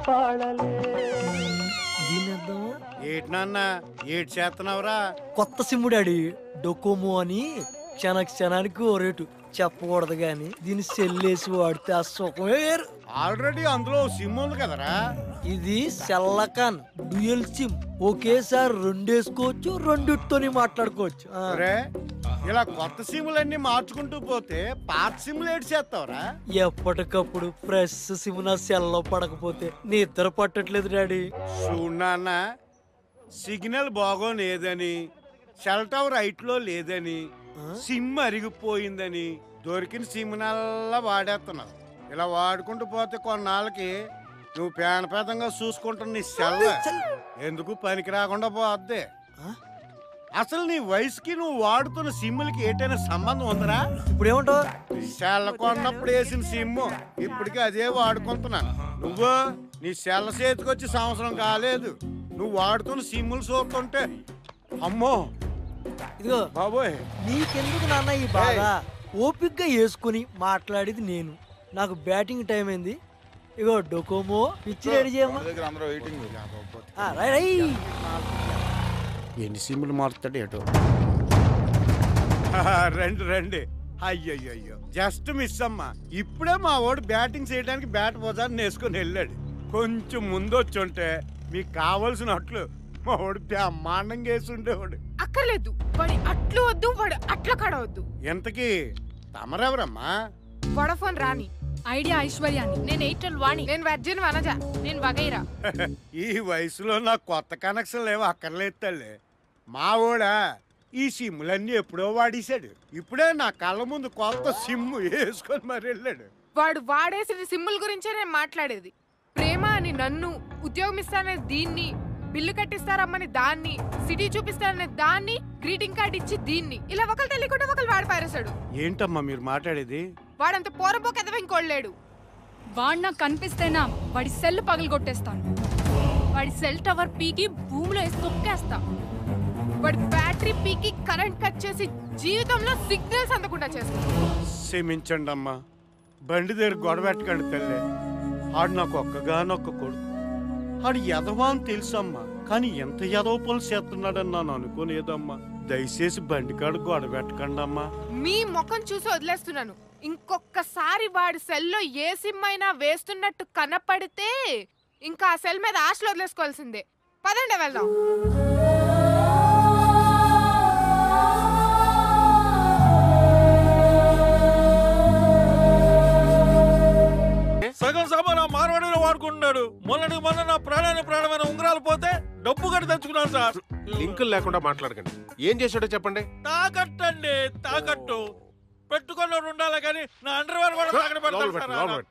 పాడలే. ఏటి నాన్న ఏటి చేస్తున్నావురా? కొత్త సిమ్ము డాడీ, డొకోమో అని క్షణానికి ఓ రేటు చెప్పకూడదు గాని దీన్ని సెల్లేసి వాడితే ఆ సుఖమే వేరు. ఆల్రెడీ అందులో సిమ్ ఉంది కదరా. ఇది సెల్లకాన్ డ్యూయల్ సిమ్, ఒకేసారి రెండేసుకోవచ్చు, రెండిటితోని మాట్లాడుకోవచ్చు. ఇలా కొత్త సిమ్లన్నీ మార్చుకుంటూ పోతే పాత సిమ్లు ఏటి చేస్తావురా? ఎప్పటికప్పుడు ఫ్రెష్ సిమ్ నా సెల్లో పడకపోతే నిద్ర పట్టట్లేదు డాడీ. చూడన్నా, సిగ్నల్ బాగోలేదని, సెల్ టవర్ రైట్ లో లేదని, సిమ్ అరిగిపోయిందని దొరికిన సిమ్ నల్లా వాడేస్తున్నావు. ఇలా వాడుకుంటూ పోతే కొన్నాళ్ళకి నువ్వు పేదగా చూసుకుంటున్న నీ సెల్ ఎందుకు పనికి రాకుండా పోద్ది. అసలు నీ వయసుకి నువ్వు వాడుతున్న సిమ్లకి ఏటైనా సంబంధం ఉందరా? ఇప్పుడు ఏమంటావు? సెల్ కొన్నప్పుడు వేసిన సిమ్ ఇప్పటికీ అదే వాడుకుంటున్నాను. నువ్వు నీ సెల్ చేతికొచ్చి సంవత్సరం కాలేదు, నువ్వు వాడుతున్న సిమ్లు చూస్తుంటే అమ్మో ఇదిగో బాబోయ్. నీకెందుకు నాన్న ఈ బాధ? ఓపిక్గా వేసుకుని మాట్లాడేది నేను. నాకు బ్యాటింగ్ టైం అయింది. ఇగో డొకోమో పిచ్చి రెడీ చేయమ్మా. ఎన్ని సిమ్లు మారుతాడు ఏటో. రండి రండి. అయ్యయ్యో జస్ట్ మిస్ అమ్మా. ఇప్పుడే మా వాడు బ్యాటింగ్ చేయడానికి బ్యాట్ బజార్ని వేసుకొని వెళ్ళాడు. కొంచెం ముందు వచ్చి ఉంటే మీకు కావలసినట్లు మా వాడు బ్రహ్మాండంగా వేసి ఉండేవాడు. అక్కర్లేదు, వాడి అట్లు వద్దు, వాడు అట్ల కడవద్దు. ఎంతకీ తమరెవరమ్మా? వడఫోన్ రాణి. ఐడియా ఐశ్వర్యాన్ని. నేను ఎయిర్టెల్ వాణి. నేను వర్జిన్ వనజ. నేను వగైరా. ఈ వయసులో నాకు కొత్త కనెక్షన్ ఏవో అక్కర్లేదు తల్లి. మా వాడా ఈ సిమ్లన్నీ ఎప్పుడో వాడేశాడు. ఇప్పుడే నా కళ్ళ ముందు కొత్త సిమ్ వేసుకొని మరి వెళ్ళాడు. వాడు వాడేసిన సిమ్ముల గురించే నేను మాట్లాడేది. ప్రేమ అని నన్ను, ఉద్యోగం ఇస్తానని దీన్ని, బిల్లు కట్టిస్తారమ్మని దాన్ని, సిటీ చూపిస్తానని దాన్ని, గ్రీటింగ్ కార్డ్ ఇచ్చి దీన్ని, ఇలా ఒకరు తెలియకుండా ఒకరు వాడి పారేశాడు. ఏంటమ్మా మీరు మాట్లాడేది? వాడంత పోరపోకెదవ ఇంకోళ్ళేడు. వాడు నాకు కనిపిస్తేనా వాడి సెల్ పగలగొట్టేస్తాను. వాడి సెల్ టవర్ పీకి భూమిలో వేసి తొక్కేస్తా. వాడి బ్యాటరీ పీకి కరెంట్ కట్ చేసి జీవితంలో సిగ్నల్స్ అందకుండా చేస్తాను. క్షమించండి అమ్మా, బండి దగ్గర గొడవ పెట్టకండి తల్లి. ఆడు నాకు ఒక్కగానొక్క కొడుకు. ఆడు ఎదవా అని తెలుసమ్మా, కానీ ఎంత ఎదవ పనులు చేస్తున్నాడని నేను అనుకోలేదమ్మా. దయచేసి బండి కాడు గొడవ పెట్టకండి అమ్మా. మీ ముఖం చూసి వదిలేస్తున్నాను. ఇంకొకసారి వాడి సెల్లో ఏ సిమ్ అయినా వేస్తున్నట్టు కనపడితే ఇంకా ఆ సెల్ మీద ఆశలు వదిలేసుకోవాల్సిందే. పదండి వెళ్దాం. సగం సభ మార్వాడిలో వాడుకుంటున్నాడు. మొన్న నా ప్రాణమైన ఉంగరాలు పోతే డబ్బు కట్టి తెచ్చుకున్నాను సార్. లింకులు లేకుండా మాట్లాడకండి. ఏం చేశాడో చెప్పండి. తాకట్టండి, తాకట్టు పెట్టుకున్నోడు ఉండాలి కానీ నా అండర్వేర్ కూడా తాకట్టు పెడతాడు సార్.